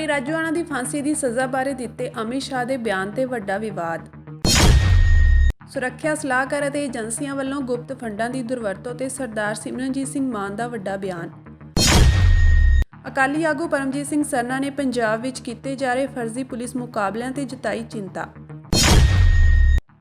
ਰਾਜੋਆਣਾ ਦੀ ਫਾਂਸੀ ਦੀ ਸਜ਼ਾ ਬਾਰੇ ਦਿੱਤੇ ਅਮਿਤ ਸ਼ਾਹ ਦੇ ਬਿਆਨ ਤੇ ਵੱਡਾ ਵਿਵਾਦ। ਸੁਰੱਖਿਆ ਸਲਾਹਕਾਰ ਅਤੇ ਏਜੰਸੀਆਂ ਵੱਲੋਂ ਗੁਪਤ ਫੰਡਾਂ ਦੀ ਦੁਰਵਰਤੋਂ ਤੇ ਸਰਦਾਰ ਸਿਮਰਨਜੀਤ ਸਿੰਘ ਮਾਨ ਦਾ ਵੱਡਾ ਬਿਆਨ। ਅਕਾਲੀ ਆਗੂ ਪਰਮਜੀਤ ਸਿੰਘ ਸਰਨਾ ਨੇ ਪੰਜਾਬ ਵਿੱਚ ਕੀਤੇ ਜਾ ਰਹੇ ਫਰਜ਼ੀ ਪੁਲਿਸ ਮੁਕਾਬਲਿਆਂ ਤੇ ਜਤਾਈ ਚਿੰਤਾ।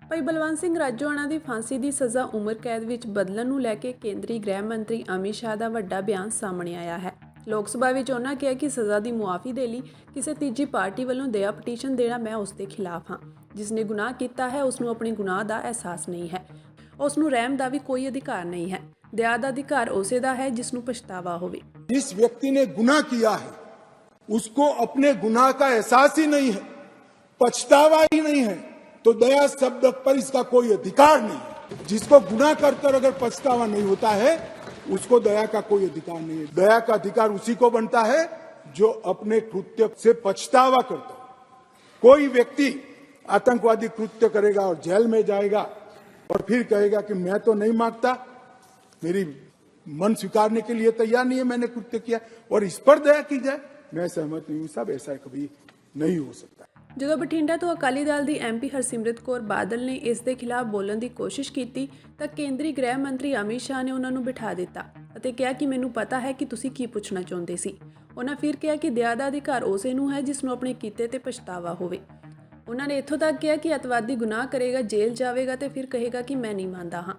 ਭਾਈ ਬਲਵੰਤ ਸਿੰਘ ਰਾਜੋਆਣਾ ਦੀ ਫਾਂਸੀ ਦੀ ਸਜ਼ਾ ਉਮਰ ਕੈਦ ਵਿੱਚ ਬਦਲਣ ਨੂੰ ਲੈ ਕੇ ਕੇਂਦਰੀ ਗ੍ਰਹਿ ਮੰਤਰੀ ਅਮਿਤ ਸ਼ਾਹ ਦਾ ਵੱਡਾ ਬਿਆਨ ਸਾਹਮਣੇ ਆਇਆ ਹੈ। ਲੋਕ ਸਭਾ ਵਿੱਚ ਉਹਨਾਂ ਕਿਹਾ ਕਿ ਸਜ਼ਾ ਦੀ ਮੁਆਫੀ ਦੇ ਲਈ ਕਿਸੇ ਤੀਜੀ ਪਾਰਟੀ ਵੱਲੋਂ ਦਇਆ ਪਟੀਸ਼ਨ ਦੇਣਾ ਮੈਂ ਉਸ ਦੇ ਖਿਲਾਫ ਹਾਂ। ਜਿਸ ਨੇ ਗੁਨਾਹ ਕੀਤਾ ਹੈ ਉਸ ਨੂੰ ਆਪਣੇ ਗੁਨਾਹ ਦਾ ਅਹਿਸਾਸ ਨਹੀਂ ਹੈ, ਉਸ ਨੂੰ ਰਹਿਮ ਦਾ ਵੀ ਕੋਈ ਅਧਿਕਾਰ ਨਹੀਂ ਹੈ। दया का अधिकार उसे दा है जिसनों पछतावा होवे। जिस व्यक्ति ने गुनाह किया है उसको अपने गुनाह का एहसास ही नहीं है, पछतावा ही नहीं है, तो दया शब्द पर इसका कोई अधिकार नहीं है। जिसको गुनाह कर अगर पछतावा नहीं होता है उसको दया का कोई अधिकार नहीं है। दया का अधिकार उसी को बनता है जो अपने कृत्य से पछतावा करता है। कोई व्यक्ति आतंकवादी कृत्य करेगा और जेल में जाएगा और फिर कहेगा कि मैं तो नहीं मांगता, मेरी मन स्वीकारने के लिए तैयार नहीं है, मैंने कृत्य किया और इस पर दया की जाए, मैं सहमत नहीं हूं साहब, ऐसा कभी नहीं हो सकता। ਜਦੋਂ ਬਠਿੰਡਾ ਤੋਂ ਅਕਾਲੀ ਦਲ ਦੀ ਐਮਪੀ ਹਰਸਿਮਰਤ ਕੌਰ ਬਾਦਲ ਨੇ ਇਸ ਦੇ ਖਿਲਾਫ ਬੋਲਣ ਦੀ ਕੋਸ਼ਿਸ਼ ਕੀਤੀ ਤਾਂ ਕੇਂਦਰੀ ਗ੍ਰਹਿ ਮੰਤਰੀ ਅਮਿਤ ਸ਼ਾਹ ਨੇ ਉਹਨਾਂ ਨੂੰ ਬਿਠਾ ਦਿੱਤਾ ਅਤੇ ਕਿਹਾ ਕਿ ਮੈਨੂੰ ਪਤਾ ਹੈ ਕਿ ਤੁਸੀਂ ਕੀ ਪੁੱਛਣਾ ਚਾਹੁੰਦੇ ਸੀ। ਉਹਨਾਂ ਫਿਰ ਕਿਹਾ ਕਿ ਦਇਆ ਦਾ ਅਧਿਕਾਰ ਉਸੇ ਨੂੰ ਹੈ ਜਿਸ ਨੂੰ ਆਪਣੇ ਕੀਤੇ ਤੇ ਪਛਤਾਵਾ ਹੋਵੇ। ਉਹਨਾਂ ਨੇ ਇੱਥੋਂ ਤੱਕ ਕਿਹਾ ਕਿ ਅਤਵਾਦੀ ਗੁਨਾਹ ਕਰੇਗਾ, ਜੇਲ੍ਹ ਜਾਵੇਗਾ ਤੇ ਫਿਰ ਕਹੇਗਾ ਕਿ ਮੈਂ ਨਹੀਂ ਮੰਨਦਾ ਹਾਂ,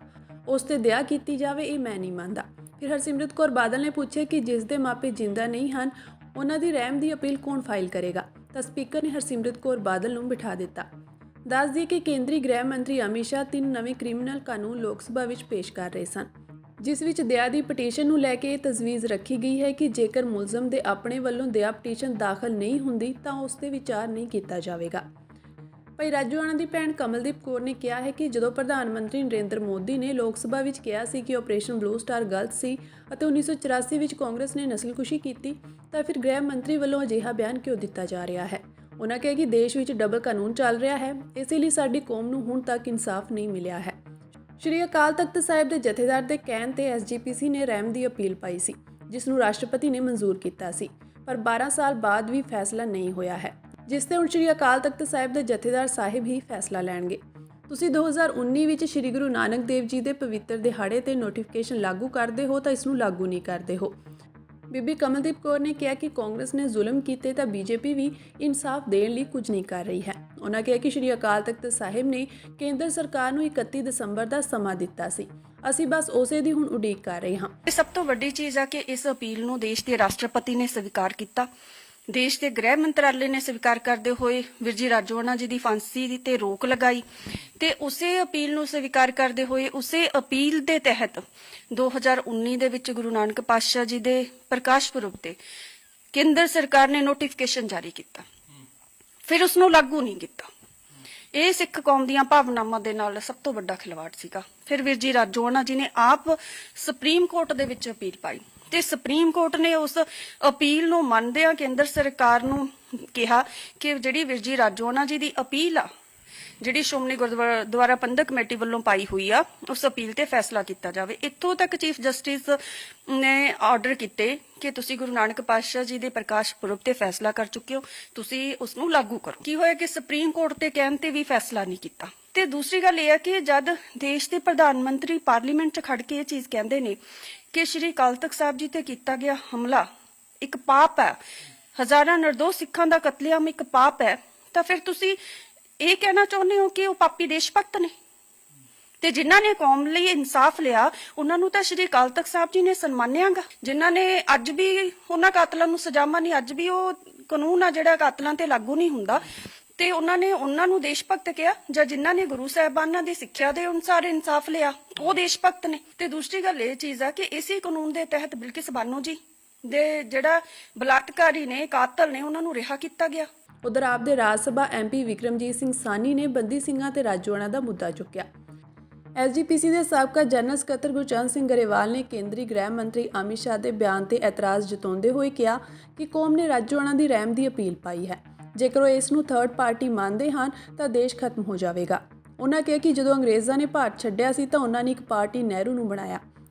ਉਸ ਤੇ ਦਇਆ ਕੀਤੀ ਜਾਵੇ, ਇਹ ਮੈਂ ਨਹੀਂ ਮੰਨਦਾ। ਫਿਰ ਹਰਸਿਮਰਤ ਕੌਰ ਬਾਦਲ ਨੇ ਪੁੱਛਿਆ ਕਿ ਜਿਸ ਦੇ ਮਾਪੇ ਜਿੰਦਾ ਨਹੀਂ ਹਨ ਉਹਨਾਂ ਦੀ ਰਹਿਮ ਦੀ ਅਪੀਲ ਕੌਣ ਫਾਈਲ ਕਰੇਗਾ, ਤਾਂ ਸਪੀਕਰ ਨੇ ਹਰਸਿਮਰਤ ਕੌਰ ਬਾਦਲ ਨੂੰ ਬਿਠਾ ਦਿੱਤਾ। ਦੱਸ ਦਈਏ ਕਿ ਕੇਂਦਰੀ ਗ੍ਰਹਿ ਮੰਤਰੀ ਅਮਿਤ ਸ਼ਾਹ 3 ਨਵੇਂ ਕ੍ਰਿਮੀਨਲ ਕਾਨੂੰਨ ਲੋਕ ਸਭਾ ਵਿੱਚ ਪੇਸ਼ ਕਰ ਰਹੇ ਸਨ, ਜਿਸ ਵਿੱਚ ਦਇਆ ਦੀ ਪਟੀਸ਼ਨ ਨੂੰ ਲੈ ਕੇ ਇਹ ਤਜਵੀਜ਼ ਰੱਖੀ ਗਈ ਹੈ ਕਿ ਜੇਕਰ ਮੁਲਜ਼ਮ ਦੇ ਆਪਣੇ ਵੱਲੋਂ ਦਇਆ ਪਟੀਸ਼ਨ ਦਾਖਲ ਨਹੀਂ ਹੁੰਦੀ ਤਾਂ ਉਸ ਤੇ ਵਿਚਾਰ ਨਹੀਂ ਕੀਤਾ ਜਾਵੇਗਾ। ਭਾਈ ਰਾਜੋਆਣਾ ਦੀ ਭੈਣ ਕਮਲਦੀਪ ਕੌਰ ਨੇ ਕਿਹਾ ਹੈ ਕਿ ਜਦੋਂ ਪ੍ਰਧਾਨ ਮੰਤਰੀ ਨਰਿੰਦਰ ਮੋਦੀ ਨੇ ਲੋਕ ਸਭਾ ਵਿੱਚ ਕਿਹਾ ਸੀ ਕਿ ਆਪਰੇਸ਼ਨ ਬਲੂ ਸਟਾਰ ਗਲਤ ਸੀ ਅਤੇ 1984 ਵਿੱਚ ਕਾਂਗਰਸ ਨੇ ਨਸਲਕੁਸ਼ੀ ਕੀਤੀ, ਤਾਂ ਫਿਰ ਗ੍ਰਹਿ ਮੰਤਰੀ ਵੱਲੋਂ ਅਜਿਹਾ ਬਿਆਨ ਕਿਉਂ ਦਿੱਤਾ ਜਾ ਰਿਹਾ ਹੈ। ਉਹਨਾਂ ਕਿਹਾ ਕਿ ਦੇਸ਼ ਵਿੱਚ ਡਬਲ ਕਾਨੂੰਨ ਚੱਲ ਰਿਹਾ ਹੈ, ਇਸੇ ਲਈ ਸਾਡੀ ਕੌਮ ਨੂੰ ਹੁਣ ਤੱਕ ਇਨਸਾਫ ਨਹੀਂ ਮਿਲਿਆ ਹੈ। ਸ਼੍ਰੀ ਅਕਾਲ ਤਖਤ ਸਾਹਿਬ ਦੇ ਜਥੇਦਾਰ ਦੇ ਕਹਿਣ ਤੇ ਐਸਜੀਪੀਸੀ ਨੇ ਰਹਿਮ ਦੀ ਅਪੀਲ ਪਾਈ ਸੀ, ਜਿਸ ਨੂੰ ਰਾਸ਼ਟਰਪਤੀ ਨੇ ਮਨਜ਼ੂਰ ਕੀਤਾ ਸੀ, ਪਰ 12 ਸਾਲ ਬਾਅਦ ਵੀ ਫੈਸਲਾ ਨਹੀਂ ਹੋਇਆ ਹੈ, ਜਿਸ ਤੇ ਹੁਣ ਸ਼੍ਰੀ ਅਕਾਲ ਤਖਤ ਸਾਹਿਬ ਦੇ ਜਥੇਦਾਰ ਸਾਹਿਬ ਹੀ ਫੈਸਲਾ ਲੈਣਗੇ। ਤੁਸੀਂ 2019 ਵਿੱਚ ਸ਼੍ਰੀ ਗੁਰੂ ਨਾਨਕ ਦੇਵ ਜੀ ਦੇ ਪਵਿੱਤਰ ਦਿਹਾੜੇ ਤੇ ਨੋਟੀਫਿਕੇਸ਼ਨ ਲਾਗੂ ਕਰਦੇ ਹੋ ਤਾਂ ਇਸ ਨੂੰ ਲਾਗੂ ਨਹੀਂ ਕਰਦੇ ਹੋ। ਬੀਬੀ ਕਮਲਦੀਪ ਕੌਰ ਨੇ ਕਿਹਾ ਕਿ ਕਾਂਗਰਸ ਨੇ ਜ਼ੁਲਮ ਕੀਤੇ ਤਾਂ ਬੀਜੇਪੀ ਵੀ ਇਨਸਾਫ ਦੇਣ ਲਈ ਕੁਝ ਨਹੀਂ ਕਰ ਰਹੀ ਹੈ। ਉਹਨਾਂ ਕਿਹਾ ਕਿ ਸ਼੍ਰੀ ਅਕਾਲ ਤਖਤ ਸਾਹਿਬ ਨੇ ਕੇਂਦਰ ਸਰਕਾਰ ਨੂੰ 31 ਦਸੰਬਰ ਦਾ ਸਮਾਂ ਦਿੱਤਾ ਸੀ, ਅਸੀਂ ਬਸ ਉਸੇ ਦੀ ਹੁਣ ਉਡੀਕ ਕਰ ਰਹੇ ਹਾਂ। ਸਭ ਤੋਂ ਵੱਡੀ ਚੀਜ਼ ਹੈ ਕਿ ਇਸ ਅਪੀਲ ਨੂੰ ਦੇਸ਼ ਦੇ ਰਾਸ਼ਟਰਪਤੀ ਨੇ ਸਵੀਕਾਰ ਕੀਤਾ। ਦੇਸ਼ ਦੇ ਗ੍ਰਹਿ ਮੰਤਰਾਲੇ ਨੇ ਸਵੀਕਾਰ ਕਰਦੇ ਹੋਏ ਵੀਰ ਜੀ ਰਾਜੋਆਣਾ ਜੀ ਦੀ ਫਾਂਸੀ ਤੇ ਰੋਕ ਲਗਾਈ ਤੇ ਉਸੇ ਅਪੀਲ ਨੂੰ ਸਵੀਕਾਰ ਕਰਦੇ ਹੋਏ ਉਸੇ ਅਪੀਲ ਦੇ ਤਹਿਤ 2019 ਦੇ ਵਿੱਚ ਗੁਰੂ ਨਾਨਕ ਪਾਤਸ਼ਾਹ ਜੀ ਦੇ ਪ੍ਰਕਾਸ਼ ਪੁਰਬ ਤੇ ਕੇਂਦਰ ਸਰਕਾਰ ਨੇ ਨੋਟੀਫਿਕੇਸ਼ਨ ਜਾਰੀ ਕੀਤਾ, ਫਿਰ ਉਸ ਨੂੰ ਲਾਗੂ ਨਹੀਂ ਕੀਤਾ। ਇਹ ਸਿੱਖ ਕੌਮ ਦੀਆਂ ਭਾਵਨਾਵਾਂ ਦੇ ਨਾਲ ਸਭ ਤੋਂ ਵੱਡਾ ਖਿਲਵਾੜ ਸੀਗਾ। ਫਿਰ ਵੀਰ ਜੀ ਰਾਜੋਆਣਾ ਜੀ ਨੇ ਆਪ ਸੁਪਰੀਮ ਕੋਰਟ ਦੇ ਵਿੱਚ ਅਪੀਲ ਪਾਈ ਤੇ ਸੁਪਰੀਮ ਕੋਰਟ ਨੇ ਉਸ ਅਪੀਲ ਨੂੰ ਮੰਨਦਿਆਂ ਕੇਂਦਰ ਸਰਕਾਰ ਨੂੰ ਕਿਹਾ ਕਿ ਜਿਹੜੀ ਵੀਰ ਜੀ ਰਾਜੋਆਣਾ ਜੀ ਦੀ ਅਪੀਲ ਆ, ਜਿਹੜੀ ਸ਼੍ਰੋਮਣੀ ਗੁਰਦੁਆਰਾ ਪ੍ਰਬੰਧਕ ਕਮੇਟੀ ਵੱਲੋਂ ਪਾਈ ਹੋਈ ਆ, ਉਸ ਅਪੀਲ ਤੇ ਫੈਸਲਾ ਕੀਤਾ ਜਾਵੇ। ਇੱਥੋਂ ਤੱਕ ਚੀਫ ਜਸਟਿਸ ਨੇ ਆਰਡਰ ਕੀਤੇ ਕਿ ਤੁਸੀਂ ਗੁਰੂ ਨਾਨਕ ਪਾਤਸ਼ਾਹ ਜੀ ਦੇ ਪ੍ਰਕਾਸ਼ ਪੁਰਬ ਤੇ ਫੈਸਲਾ ਕਰ ਚੁੱਕੇ ਹੋ, ਤੁਸੀਂ ਉਸ ਨੂੰ ਲਾਗੂ ਕਰੋ। ਕੀ ਹੋਇਆ ਕਿ ਸੁਪਰੀਮ ਕੋਰਟ ਤੇ ਕਹਿਣ ਤੇ ਵੀ ਫੈਸਲਾ ਨਹੀਂ ਕੀਤਾ। ਤੇ ਦੂਸਰੀ ਗੱਲ ਇਹ ਹੈ ਕਿ ਜਦ ਦੇਸ਼ ਦੇ ਪ੍ਰਧਾਨ ਮੰਤਰੀ ਪਾਰਲੀਮੈਂਟ 'ਚ ਖੜ ਕੇ ਇਹ ਚੀਜ਼ ਕਹਿੰਦੇ ਨੇ ਕਿ ਸ਼੍ਰੀ ਅਕਾਲ ਤਖਤ ਸਾਹਿਬ ਜੀ ਤੇ ਕੀਤਾ ਗਿਆ ਹਮਲਾ ਇੱਕ ਪਾਪ ਹੈ, ਹਜ਼ਾਰਾਂ ਨਿਰਦੋਸ਼ ਸਿੱਖਾਂ ਦਾ ਕਤਲੇਆਮ ਇੱਕ ਪਾਪ ਹੈ, ਤਾਂ ਫਿਰ ਤੁਸੀਂ ਇਹ ਕਹਿਣਾ ਚਾਹੁੰਦੇ ਹੋ ਕਿ ਉਹ ਪਾਪੀ ਦੇਸ਼ ਭਗਤ ਨੇ? ਤੇ ਜਿਨ੍ਹਾਂ ਨੇ ਕੌਮ ਲਈ ਇਨਸਾਫ ਲਿਆ ਉਹਨਾਂ ਨੂੰ ਤਾਂ ਸ਼੍ਰੀ ਅਕਾਲ ਤਖਤ ਸਾਹਿਬ ਜੀ ਨੇ ਸਨਮਾਨਿਆਗਾ। ਜਿਨ੍ਹਾਂ ਨੇ ਅੱਜ ਵੀ ਉਹਨਾਂ ਕਾਤਲਾਂ ਨੂੰ ਸਜ਼ਾਵਾਂ ਨਹੀਂ, ਅੱਜ ਵੀ ਉਹ ਕਾਨੂੰਨ ਆ ਜਿਹੜਾ ਕਾਤਲਾਂ ਤੇ ਲਾਗੂ ਨਹੀਂ ਹੁੰਦਾ, ਤੇ ਉਹਨਾਂ ਨੂੰ ਦੇਸ਼ ਭਗਤ ਕਿਹਾ, ਜਾਂ ਜਿਨ੍ਹਾਂ ਨੇ ਗੁਰੂ ਸਾਹਿਬਾਨਾਂ ਦੀ ਸਿੱਖਿਆ ਦੇ ਅਨੁਸਾਰ ਇਨਸਾਫ ਲਿਆ ਉਹ ਦੇਸ਼ ਭਗਤ ਨੇ। ਤੇ ਦੂਸਰੀ ਗੱਲ ਇਹ ਚੀਜ਼ ਆ ਕਿ ਇਸੇ ਕਾਨੂੰਨ ਦੇ ਤਹਿਤ ਬਿਲਕਿਸ ਬਾਨੋ ਜੀ ਦੇ ਜਿਹੜਾ ਬਲਾਤਕਾਰੀ ਨੇ, ਕਾਤਲ ਨੇ, ਉਹਨਾਂ ਨੂੰ ਰਿਹਾ ਕੀਤਾ ਗਿਆ। ਉਧਰ ਆਪ ਦੇ ਰਾਜ ਸਭਾ ਐਮਪੀ ਵਿਕਰਮਜੀਤ ਸਿੰਘ ਸਾਨੀ ਨੇ ਬੰਦੀ ਸਿੰਘਾਂ ਤੇ ਰਾਜੋਆਣਾ ਦਾ ਮੁੱਦਾ ਚੁੱਕਿਆ। ਐਸਜੀਪੀਸੀ ਦੇ ਸਾਬਕਾ ਜਨਰਲ ਸਕੱਤਰ ਗੁਰਚਰਨ ਸਿੰਘ ਗਰੇਵਾਲ ਨੇ ਕੇਂਦਰੀ ਗ੍ਰਹਿ ਮੰਤਰੀ ਅਮਿਤ ਸ਼ਾਹ ਦੇ ਬਿਆਨ ਤੇ ਇਤਰਾਜ਼ ਜਤਾਉਂਦੇ ਹੋਏ ਕਿਹਾ ਕਿ ਕੌਮ ਨੇ ਰਾਜੋਆਣਾ ਦੀ ਰਹਿਮ ਦੀ ਅਪੀਲ ਪਾਈ ਹੈ, ਜੇਕਰ ਉਹ ਇਸ ਨੂੰ ਥਰਡ ਪਾਰਟੀ ਮੰਨਦੇ ਹਨ ਤਾਂ ਦੇਸ਼ ਖਤਮ ਹੋ ਜਾਵੇਗਾ। ਉਹਨਾਂ ਕਿਹਾ ਕਿ ਜਦੋਂ ਅੰਗਰੇਜ਼ਾਂ ਨੇ ਭਾਰਤ ਛੱਡਿਆ ਸੀ ਤਾਂ ਉਹਨਾਂ ਨੇ ਇੱਕ ਪਾਰਟੀ ਨਹਿਰੂ ਨੂੰ ਬਣਾਇਆ,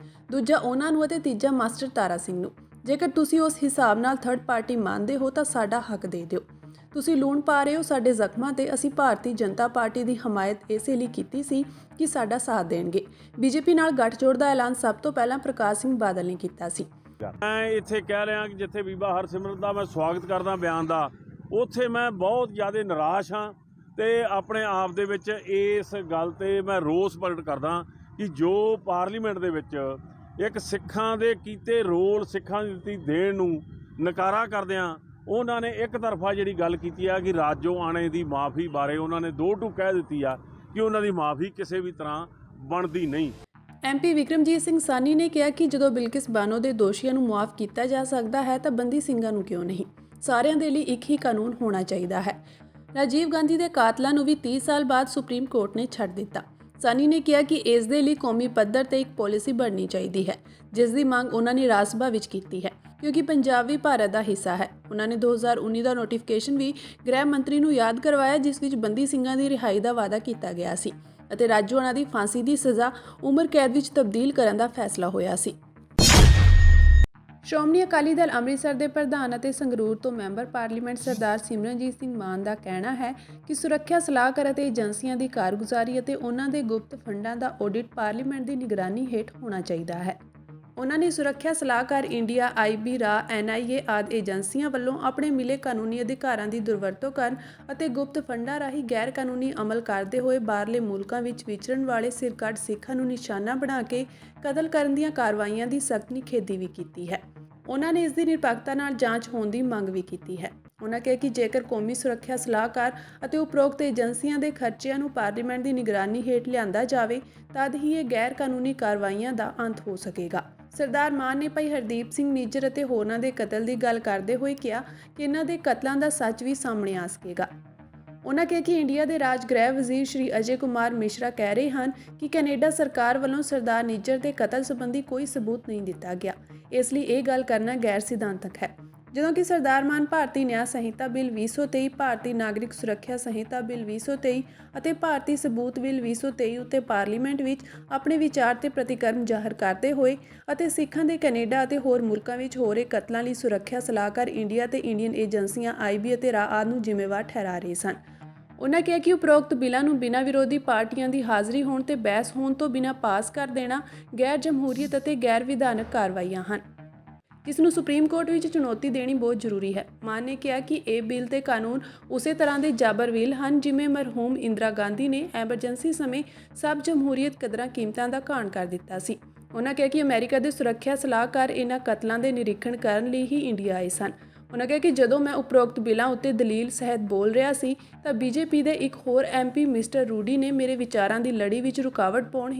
ਦੂਜਾ ਉਹਨਾਂ ਨੂੰ ਅਤੇ ਤੀਜਾ ਮਾਸਟਰ ਤਾਰਾ ਸਿੰਘ ਨੂੰ। ਜੇਕਰ ਤੁਸੀਂ ਉਸ ਹਿਸਾਬ ਨਾਲ ਥਰਡ ਪਾਰਟੀ ਮੰਨਦੇ ਹੋ ਤਾਂ ਸਾਡਾ ਹੱਕ ਦੇ ਦਿਓ। ਤੁਸੀਂ ਲੂਣ ਪਾ ਰਹੇ ਹੋ ਸਾਡੇ ਜ਼ਖਮਾਂ ਤੇ। ਅਸੀਂ ਭਾਰਤੀ ਜਨਤਾ ਪਾਰਟੀ ਦੀ ਹਮਾਇਤ ਇਸੇ ਲਈ ਕੀਤੀ ਸੀ ਕਿ ਸਾਡਾ ਸਾਥ ਦੇਣਗੇ। ਬੀਜੇਪੀ ਨਾਲ ਗੱਠਜੋੜ ਦਾ ਐਲਾਨ ਸਭ ਤੋਂ ਪਹਿਲਾਂ ਪ੍ਰਕਾਸ਼ ਸਿੰਘ ਬਾਦਲ ਨੇ ਕੀਤਾ ਸੀ। ਮੈਂ ਇੱਥੇ ਕਹਿ ਰਿਹਾ ਕਿ ਜਿੱਥੇ ਬੀਬਾ ਹਰਸਿਮਰਤ ਦਾ ਮੈਂ ਸਵਾਗਤ ਕਰਦਾ ਬਿਆਨ ਦਾ, ਉੱਥੇ ਮੈਂ ਬਹੁਤ ਜ਼ਿਆਦਾ ਨਿਰਾਸ਼ ਹਾਂ ਤੇ ਆਪਣੇ ਆਪ ਦੇ ਵਿੱਚ ਇਸ ਗੱਲ ਤੇ ਮੈਂ ਰੋਸ ਪ੍ਰਗਟ ਕਰਦਾ ਕਿ ਜੋ ਪਾਰਲੀਮੈਂਟ ਦੇ ਵਿੱਚ ਇੱਕ ਸਿੱਖਾਂ ਦੇ ਕੀਤੇ ਰੋਲ, ਸਿੱਖਾਂ ਦੀ ਦਿੱਤੀ ਦੇਣ ਨੂੰ ਨਕਾਰਾ ਕਰਦਿਆਂ ਉਹਨਾਂ ਨੇ ਇੱਕ ਤਰਫਾ ਜਿਹੜੀ ਗੱਲ ਕੀਤੀ ਆ ਕਿ ਰਾਜੋ ਆਣੇ ਦੀ ਮਾਫੀ ਬਾਰੇ ਉਹਨਾਂ ਨੇ ਦੋ ਟੂ ਕਹਿ ਦਿੱਤੀ ਆ ਕਿ ਉਹਨਾਂ ਦੀ ਮਾਫੀ ਕਿਸੇ ਵੀ ਤਰ੍ਹਾਂ ਬਣਦੀ ਨਹੀਂ। MP ਵਿਕਰਮਜੀਤ ਸਿੰਘ ਸਾਨੀ ਨੇ ਕਿਹਾ ਕਿ ਜਦੋਂ ਬਿਲਕਿਸ ਬਾਨੋ ਦੇ ਦੋਸ਼ੀਆਂ ਨੂੰ ਮੁਆਫ ਕੀਤਾ ਜਾ ਸਕਦਾ ਹੈ ਤਾਂ ਬੰਦੀ ਸਿੰਘਾਂ ਨੂੰ ਕਿਉਂ ਨਹੀਂ। ਸਾਰਿਆਂ ਦੇ ਲਈ ਇੱਕ ਹੀ ਕਾਨੂੰਨ ਹੋਣਾ ਚਾਹੀਦਾ ਹੈ। ਰਾਜੀਵ ਗਾਂਧੀ ਦੇ ਕਾਤਲਾਂ ਨੂੰ ਵੀ 30 ਸਾਲ ਬਾਅਦ ਸੁਪਰੀਮ ਕੋਰਟ ਨੇ ਛੱਡ ਦਿੱਤਾ। ਸਾਨੀ ਨੇ ਕਿਹਾ ਕਿ ਇਸ ਦੇ ਲਈ ਕੌਮੀ ਪੱਧਰ ਤੇ ਇੱਕ ਪਾਲਿਸੀ ਬਣਨੀ ਚਾਹੀਦੀ ਹੈ, ਜਿਸ ਦੀ ਮੰਗ ਉਹਨਾਂ ਨੇ ਰਾਜ ਸਭਾ ਵਿੱਚ ਕੀਤੀ ਹੈ ਕਿਉਂਕਿ ਪੰਜਾਬ ਵੀ ਭਾਰਤ ਦਾ ਹਿੱਸਾ ਹੈ। ਉਹਨਾਂ ਨੇ 2019 ਦਾ ਨੋਟੀਫਿਕੇਸ਼ਨ ਵੀ ਗ੍ਰਹਿ ਮੰਤਰੀ ਨੂੰ ਯਾਦ ਕਰਵਾਇਆ, ਜਿਸ ਵਿੱਚ ਬੰਦੀ ਸਿੰਘਾਂ ਦੀ ਰਿਹਾਈ ਦਾ ਵਾਅਦਾ ਕੀਤਾ ਗਿਆ ਸੀ ਅਤੇ ਰਾਜੋਆਣਾ ਦੀ ਫਾਂਸੀ ਦੀ ਸਜ਼ਾ ਉਮਰ ਕੈਦ ਵਿੱਚ ਤਬਦੀਲ ਕਰਨ ਦਾ ਫੈਸਲਾ ਹੋਇਆ ਸੀ। ਸ਼੍ਰੋਮਣੀ ਅਕਾਲੀ ਦਲ ਅੰਮ੍ਰਿਤਸਰ ਦੇ ਪ੍ਰਧਾਨ ਅਤੇ ਸੰਗਰੂਰ ਤੋਂ ਮੈਂਬਰ ਪਾਰਲੀਮੈਂਟ ਸਰਦਾਰ ਸਿਮਰਨਜੀਤ ਸਿੰਘ ਮਾਨ ਦਾ ਕਹਿਣਾ ਹੈ ਕਿ ਸੁਰੱਖਿਆ ਸਲਾਹਕਾਰ ਅਤੇ ਏਜੰਸੀਆਂ ਦੀ ਕਾਰਗੁਜ਼ਾਰੀ ਅਤੇ ਉਹਨਾਂ ਦੇ ਗੁਪਤ ਫੰਡਾਂ ਦਾ ਆਡਿਟ ਪਾਰਲੀਮੈਂਟ ਦੀ ਨਿਗਰਾਨੀ ਹੇਠ ਹੋਣਾ ਚਾਹੀਦਾ ਹੈ। ਉਹਨਾਂ ਨੇ ਸੁਰੱਖਿਆ ਸਲਾਹਕਾਰ ਇੰਡੀਆ, IB, ਰਾ, NIA ਆਦਿ ਏਜੰਸੀਆਂ ਵੱਲੋਂ ਆਪਣੇ ਮਿਲੇ ਕਾਨੂੰਨੀ ਅਧਿਕਾਰਾਂ ਦੀ ਦੁਰਵਰਤੋਂ ਕਰਨ ਅਤੇ ਗੁਪਤ ਫੰਡਾਂ ਰਾਹੀਂ ਗੈਰ ਕਾਨੂੰਨੀ ਅਮਲ ਕਰਦੇ ਹੋਏ ਬਾਹਰਲੇ ਮੁਲਕਾਂ ਵਿੱਚ ਵਿਚਰਨ ਵਾਲੇ ਸਿਰਕੱਢ ਸਿੱਖਾਂ ਨੂੰ ਨਿਸ਼ਾਨਾ ਬਣਾ ਕੇ ਕਤਲ ਕਰਨ ਦੀਆਂ ਕਾਰਵਾਈਆਂ ਦੀ ਸਖਤ ਨਿਖੇਧੀ ਵੀ ਕੀਤੀ ਹੈ। ਉਹਨਾਂ ਨੇ ਇਸ ਦੀ ਨਿਰਪੱਖਤਾ ਨਾਲ ਜਾਂਚ ਹੋਣ ਦੀ ਮੰਗ ਵੀ ਕੀਤੀ ਹੈ। ਉਹਨਾਂ ਕਿਹਾ ਕਿ ਜੇਕਰ ਕੌਮੀ ਸੁਰੱਖਿਆ ਸਲਾਹਕਾਰ ਅਤੇ ਉਪਰੋਕਤ ਏਜੰਸੀਆਂ ਦੇ ਖਰਚਿਆਂ ਨੂੰ ਪਾਰਲੀਮੈਂਟ ਦੀ ਨਿਗਰਾਨੀ ਹੇਠ ਲਿਆਂਦਾ ਜਾਵੇ ਤਦ ਹੀ ਇਹ ਗੈਰ ਕਾਨੂੰਨੀ ਕਾਰਵਾਈਆਂ ਦਾ ਅੰਤ ਹੋ ਸਕੇਗਾ। ਸਰਦਾਰ ਮਾਨ ਨੇ ਭਾਈ ਹਰਦੀਪ ਸਿੰਘ ਨਿੱਜਰ ਅਤੇ ਹੋਰਨਾਂ ਦੇ ਕਤਲ ਦੀ ਗੱਲ ਕਰਦੇ ਹੋਏ ਕਿਹਾ ਕਿ ਇਹਨਾਂ ਦੇ ਕਤਲਾਂ ਦਾ ਸੱਚ ਵੀ ਸਾਹਮਣੇ ਆ ਸਕੇਗਾ। ਉਹਨਾਂ ਕਿਹਾ ਕਿ ਇੰਡੀਆ ਦੇ ਰਾਜ ਗ੍ਰਹਿ ਵਜ਼ੀਰ ਸ਼੍ਰੀ ਅਜੇ ਕੁਮਾਰ ਮਿਸ਼ਰਾ ਕਹਿ ਰਹੇ ਹਨ ਕਿ ਕੈਨੇਡਾ ਸਰਕਾਰ ਵੱਲੋਂ ਸਰਦਾਰ ਨਿੱਜਰ ਦੇ ਕਤਲ ਸੰਬੰਧੀ ਕੋਈ ਸਬੂਤ ਨਹੀਂ ਦਿੱਤਾ ਗਿਆ, ਇਸ ਲਈ ਇਹ ਗੱਲ ਕਰਨਾ ਗੈਰ ਸਿਧਾਂਤਕ ਹੈ। ਜਦੋਂ ਕਿ ਸਰਦਾਰ ਮਾਨ ਭਾਰਤੀ ਨਿਆਂ ਸੰਹਿਤਾ ਬਿੱਲ 2023, ਭਾਰਤੀ ਨਾਗਰਿਕ ਸੁਰੱਖਿਆ ਸੰਹਿਤਾ ਬਿੱਲ 2023 ਅਤੇ ਭਾਰਤੀ ਸਬੂਤ ਬਿੱਲ 2023 ਉੱਤੇ ਪਾਰਲੀਮੈਂਟ ਵਿੱਚ ਆਪਣੇ ਵਿਚਾਰ ਤੇ ਪ੍ਰਤੀਕਰਮ ਜ਼ਾਹਰ ਕਰਦੇ ਹੋਏ ਅਤੇ ਸਿੱਖਾਂ ਦੇ ਕੈਨੇਡਾ ਅਤੇ ਹੋਰ ਮੁਲਕਾਂ ਵਿੱਚ ਹੋ ਰਹੇ ਕਤਲਾਂ ਲਈ ਸੁਰੱਖਿਆ ਸਲਾਹਕਾਰ ਇੰਡੀਆ ਤੇ ਇੰਡੀਅਨ ਏਜੰਸੀਆਂ IB ਅਤੇ ਰਾ ਆਦਿ ਨੂੰ ਜ਼ਿੰਮੇਵਾਰ ਠਹਿਰਾ ਰਹੇ ਸਨ। ਉਹਨਾਂ ਕਿਹਾ ਕਿ ਉਪਰੋਕਤ ਬਿੱਲਾਂ ਨੂੰ ਬਿਨਾਂ ਵਿਰੋਧੀ ਪਾਰਟੀਆਂ ਦੀ ਹਾਜ਼ਰੀ ਹੋਣ ਤੇ ਬਹਿਸ ਹੋਣ ਤੋਂ ਬਿਨਾਂ ਪਾਸ ਕਰ ਦੇਣਾ ਗੈਰ ਜਮਹੂਰੀਅਤ ਅਤੇ ਗੈਰ ਵਿਧਾਨਕ ਕਾਰਵਾਈਆਂ ਹਨ, ਜਿਸ ਨੂੰ ਸੁਪਰੀਮ ਕੋਰਟ ਵਿੱਚ ਚੁਣੌਤੀ ਦੇਣੀ ਬਹੁਤ ਜ਼ਰੂਰੀ ਹੈ। ਮਾਨ ਨੇ ਕਿਹਾ ਕਿ ਇਹ ਬਿੱਲ ਤੇ ਕਾਨੂੰਨ ਉਸੇ ਤਰ੍ਹਾਂ ਦੇ ਜਾਬਰਵੀਲ ਹਨ ਜਿਵੇਂ ਮਰਹੂਮ ਇੰਦਰਾ ਗਾਂਧੀ ਨੇ ਐਮਰਜੈਂਸੀ ਸਮੇਂ ਸਭ ਜਮਹੂਰੀਅਤ ਕਦਰਾਂ ਕੀਮਤਾਂ ਦਾ ਘਾਣ ਕਰ ਦਿੱਤਾ ਸੀ। ਉਹਨਾਂ ਕਿਹਾ ਕਿ ਅਮਰੀਕਾ ਦੇ ਸੁਰੱਖਿਆ ਸਲਾਹਕਾਰ ਇਹਨਾਂ ਕਤਲਾਂ ਦੇ ਨਿਰੀਖਣ ਕਰਨ ਲਈ ਹੀ ਇੰਡੀਆ ਆਏ ਸਨ। ਉਹਨਾਂ ਕਿਹਾ ਕਿ ਜਦੋਂ ਮੈਂ ਉਪਰੋਕਤ ਬਿੱਲਾਂ ਉੱਤੇ ਦਲੀਲ ਸਹਿਤ ਬੋਲ ਰਿਹਾ ਸੀ ਤਾਂ BJP ਦੇ ਇੱਕ ਹੋਰ MP ਮਿਸਟਰ ਰੂਡੀ ਨੇ ਮੇਰੇ ਵਿਚਾਰਾਂ ਦੀ ਲੜੀ ਵਿੱਚ ਰੁਕਾਵਟ ਪਾਉਣ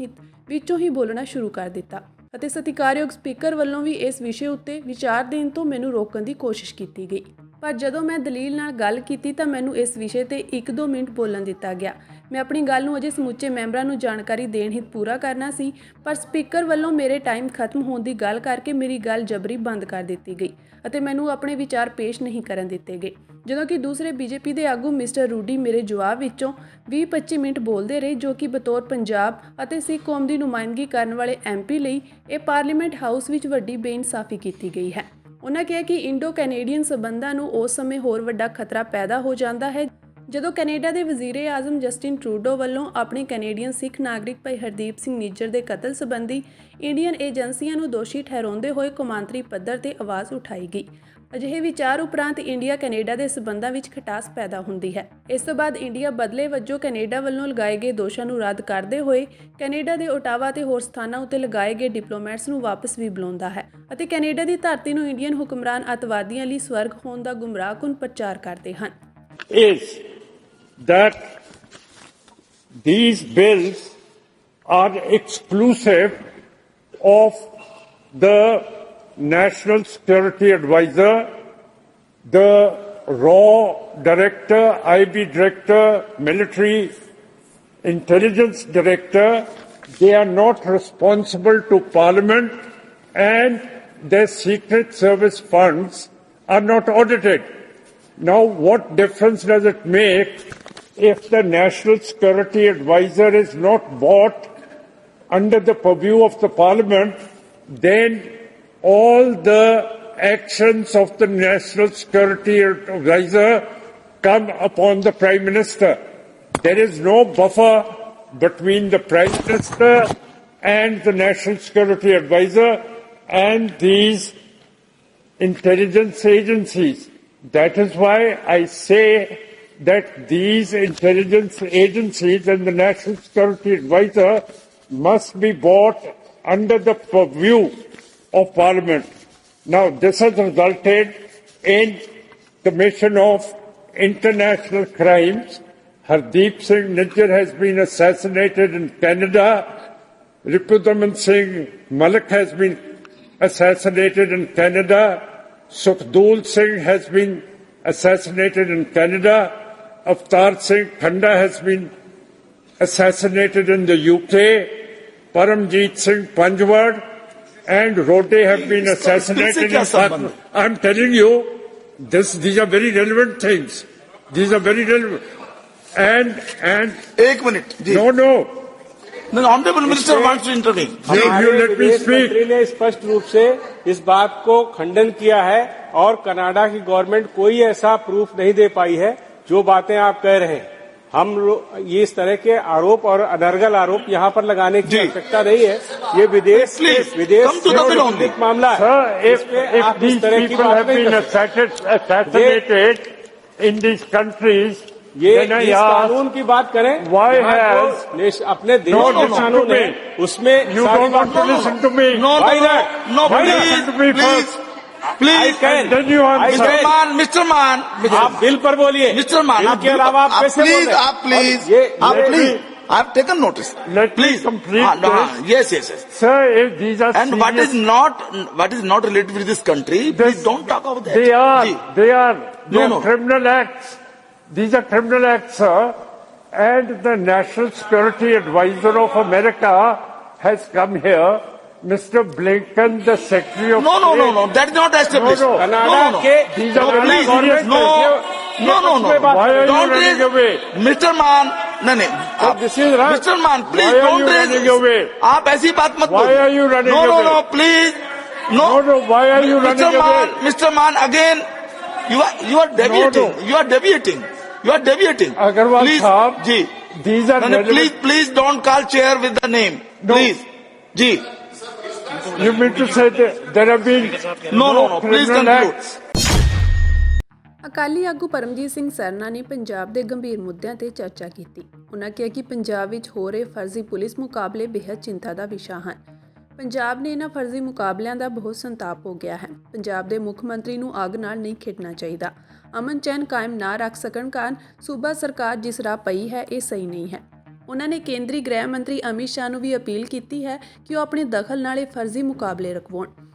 ਵਿੱਚੋਂ ਹੀ ਬੋਲਣਾ ਸ਼ੁਰੂ ਕਰ ਦਿੱਤਾ ਅਤੇ ਸਤਿਕਾਰਯੋਗ ਸਪੀਕਰ ਵੱਲੋਂ ਵੀ ਇਸ ਵਿਸ਼ੇ ਉੱਤੇ ਵਿਚਾਰ ਦੇਣ ਤੋਂ ਮੈਨੂੰ ਰੋਕਣ ਦੀ ਕੋਸ਼ਿਸ਼ ਕੀਤੀ ਗਈ, ਪਰ ਜਦੋਂ ਮੈਂ ਦਲੀਲ ਨਾਲ ਗੱਲ ਕੀਤੀ ਤਾਂ ਮੈਨੂੰ ਇਸ ਵਿਸ਼ੇ ਤੇ 1-2 ਮਿੰਟ ਬੋਲਣ ਦਿੱਤਾ ਗਿਆ। ਮੈਂ ਆਪਣੀ ਗੱਲ ਨੂੰ ਅਜੇ ਸਮੁੱਚੇ ਮੈਂਬਰਾਂ ਨੂੰ ਜਾਣਕਾਰੀ ਦੇਣ ਹਿੱਤ ਪੂਰਾ ਕਰਨਾ ਸੀ, ਪਰ ਸਪੀਕਰ ਵੱਲੋਂ ਮੇਰੇ ਟਾਈਮ ਖਤਮ ਹੋਣ ਦੀ ਗੱਲ ਕਰਕੇ ਮੇਰੀ ਗੱਲ ਜਬਰੀ ਬੰਦ ਕਰ ਦਿੱਤੀ ਗਈ ਅਤੇ ਮੈਨੂੰ ਆਪਣੇ ਵਿਚਾਰ ਪੇਸ਼ ਨਹੀਂ ਕਰਨ ਦਿੱਤੇ ਗਏ। ਜਦੋਂ ਕਿ ਦੂਸਰੇ BJP ਦੇ ਆਗੂ ਮਿਸਟਰ ਰੂਡੀ ਮੇਰੇ ਜਵਾਬ ਵਿੱਚੋਂ 20-25 ਮਿੰਟ ਬੋਲਦੇ ਰਹੇ, ਜੋ ਕਿ ਬਤੌਰ ਪੰਜਾਬ ਅਤੇ ਸਿੱਖ ਕੌਮ ਦੀ ਨੁਮਾਇੰਦਗੀ ਕਰਨ ਵਾਲੇ MP ਲਈ ਇਹ ਪਾਰਲੀਮੈਂਟ ਹਾਊਸ ਵਿੱਚ ਵੱਡੀ ਬੇਇਨਸਾਫੀ ਕੀਤੀ ਗਈ ਹੈ। ਉਹਨਾਂ ਕਿਹਾ ਕਿ ਇੰਡੋ ਕੈਨੇਡੀਅਨ ਸਬੰਧਾਂ ਨੂੰ ਉਸ ਸਮੇਂ ਹੋਰ ਵੱਡਾ ਖਤਰਾ ਪੈਦਾ ਹੋ ਜਾਂਦਾ ਹੈ ਜਦੋਂ ਕੈਨੇਡਾ ਦੇ ਵਜ਼ੀਰ-ਏ-ਆਜ਼ਮ ਜਸਟਿਨ ਟਰੂਡੋ ਵੱਲੋਂ ਆਪਣੇ ਕੈਨੇਡੀਅਨ ਸਿੱਖ ਨਾਗਰਿਕ ਭਾਈ ਹਰਦੀਪ ਸਿੰਘ ਨਿੱਜਰ ਦੇ ਕਤਲ ਸੰਬੰਧੀ ਇੰਡੀਅਨ ਏਜੰਸੀਆਂ ਨੂੰ ਦੋਸ਼ੀ ਠਹਿਰਾਉਂਦੇ ਹੋਏ ਕੌਮਾਂਤਰੀ ਪੱਧਰ ਤੇ ਆਵਾਜ਼ ਉਠਾਈ ਗਈ। ਅਜਿਹੇ ਵਿਚਾਰ ਉਪਰੰਤ ਇੰਡੀਆ ਕੈਨੇਡਾ ਦੇ ਸਬੰਧਾਂ ਵਿੱਚ ਖਟਾਸ ਪੈਦਾ ਹੁੰਦੀ ਹੈ। ਇਸ ਤੋਂ ਬਾਅਦ ਇੰਡੀਆ ਬਦਲੇ ਵਜੋਂ ਕੈਨੇਡਾ ਵੱਲੋਂ ਲਗਾਏ ਗਏ ਦੋਸ਼ਾਂ ਨੂੰ ਰੱਦ ਕਰਦੇ ਹੋਏ ਕੈਨੇਡਾ ਦੇ ਓਟਾਵਾ ਤੇ ਹੋਰ ਸਥਾਨਾਂ ਉੱਤੇ ਲਗਾਏ ਗਏ ਡਿਪਲੋਮੈਟਸ ਨੂੰ ਵਾਪਸ ਵੀ ਬੁਲਾਉਂਦਾ ਹੈ ਅਤੇ ਕੈਨੇਡਾ ਦੀ ਧਰਤੀ ਨੂੰ ਇੰਡੀਅਨ ਹੁਕਮਰਾਨ ਅੱਤਵਾਦੀਆਂ ਲਈ ਸਵਰਗ ਹੋਣ ਦਾ ਗੁੰਮਰਾਹਕੁਨ ਪ੍ਰਚਾਰ ਕਰਦੇ ਹਨ। That these bills are exclusive of the National Security Advisor, the RAW Director, IB Director, Military Intelligence Director. They are not responsible to Parliament and their Secret Service funds are not audited. Now, what difference does it make if the National Security Advisor is not brought under the purview of the Parliament? Then all the actions of the National Security Advisor come upon the Prime Minister. There is no buffer between the Prime Minister and the National Security Advisor and these intelligence agencies. That is why I say that these intelligence agencies and the National Security Advisor must be brought under the purview of Parliament. Now, this has resulted in commission of international crimes. Hardeep Singh Nijjar has been assassinated in Canada. Ripudaman Singh Malik has been assassinated in Canada. Sukhdev Singh has been assassinated in Canada. Avtar Singh Khanda has been assassinated in the UK. Paramjeet Singh Panjwad and Rote have been assassinated in Pakistan. I'm telling you, these are very relevant things. These are very relevant. And एक minute जी no, honourable minister wants to intervene you let me विदेश speak. मंत्री ने स्पष्ट रूप से इस बात को खंडन किया है और कनाडा की गवर्नमेंट कोई ऐसा प्रूफ नहीं दे पाई है जो बातें आप कह रहे हैं। हम ये इस तरह के आरोप और अनर्गल आरोप यहाँ पर लगाने की आवश्यकता नहीं है। ये विदेश come to the bill only. संबंधित मामला है। Sir, if आप these इस तरह की people बात have नहीं been कर सकते। assassinated in these countries, ये then I इस ask, कानून की बात करें। why यहाँ has- तो अपने देश No, के listen कानून to me. है, उसमें you सारी don't want to बातें- listen to me. No Why not? No Why not? Listen to me please first. I please can. Then you answer. Mister Mann आप बिल पर बोलिए। मिस्टर मान बिल के अलावा आप कैसे बोल रहे हैं? आप प्लीज और ये- आप ये- please I have taken notice Let me please complete this. Yes yes yes Sir, if these are And what is serious- not related with this country, please don't talk about that. They are No. criminal acts. These are criminal acts, sir. And the National Security Advisor of America has come here. Mr. Blinken, the Secretary of No, State. that is not established. No. Canada के These are No, very please, serious no, things. no. Why are you Don't running raise, away? Mr. मान, नहीं, this is right. Mr. मान, please Why are don't you raise. running away? आप ऐसी बात मत Why बोलो. are you running No, away? please. No, why are you running away? Mr. Maan, again, you are deviating. No. You are deviating. Agarwal please, Sahab, ji. These are relevant. Please don't call chair with the name. No. Please, ji. You mean to say that there have been No. Please criminal conclude. acts? Akali ਆਗੂ ਪਰਮਜੀਤ ਸਿੰਘ ਸਰਨਾ ਨੇ ਪੰਜਾਬ ਦੇ ਗੰਭੀਰ ਮੁੱਦਿਆਂ ਤੇ ਚਰਚਾ ਕੀਤੀ। ਉਨ੍ਹਾਂ ਕਿਹਾ ਕਿ ਪੰਜਾਬ ਵਿੱਚ ਹੋ ਰਹੇ ਫਰਜ਼ੀ ਪੁਲਿਸ ਮੁਕਾਬਲੇ ਬੇहद ਚਿੰਤਾ ਦਾ ਵਿਸ਼ਾ ਹਨ। ਪੰਜਾਬ ਨੇ ਇਹਨਾਂ ਫਰਜ਼ੀ ਮੁਕਾਬਲਿਆਂ ਦਾ ਬਹੁਤ ਸੰਤਾਪ ਹੋ ਗਿਆ ਹੈ। ਪੰਜਾਬ ਦੇ ਮੁੱਖ ਮੰਤਰੀ ਨੂੰ ਅੱਗ ਨਾਲ ਨਹੀਂ ਖੇਡਣਾ ਚਾਹੀਦਾ। ਅਮਨ ਚੈਨ ਕਾਇਮ ਨਾ ਰੱਖ ਸਕਣ ਕਾਰਨ ਸੂਬਾ ਸਰਕਾਰ ਜਿਸ ਰਾਹ ਪਈ ਹੈ ਇਹ ਸਹੀ ਨਹੀਂ ਹੈ। ਉਨ੍ਹਾਂ ਨੇ ਕੇਂਦਰੀ ਗ੍ਰਹਿ ਮੰਤਰੀ ਅਮਿਤ ਸ਼ਾਹ ਨੂੰ ਵੀ ਅਪੀਲ ਕੀਤੀ ਹੈ ਕਿ ਉਹ ਆਪਣੇ ਦਖਲ ਨਾਲ ਇਹ ਫਰਜ਼ੀ ਮੁਕਾਬਲੇ ਰਖਵਾਉਣ।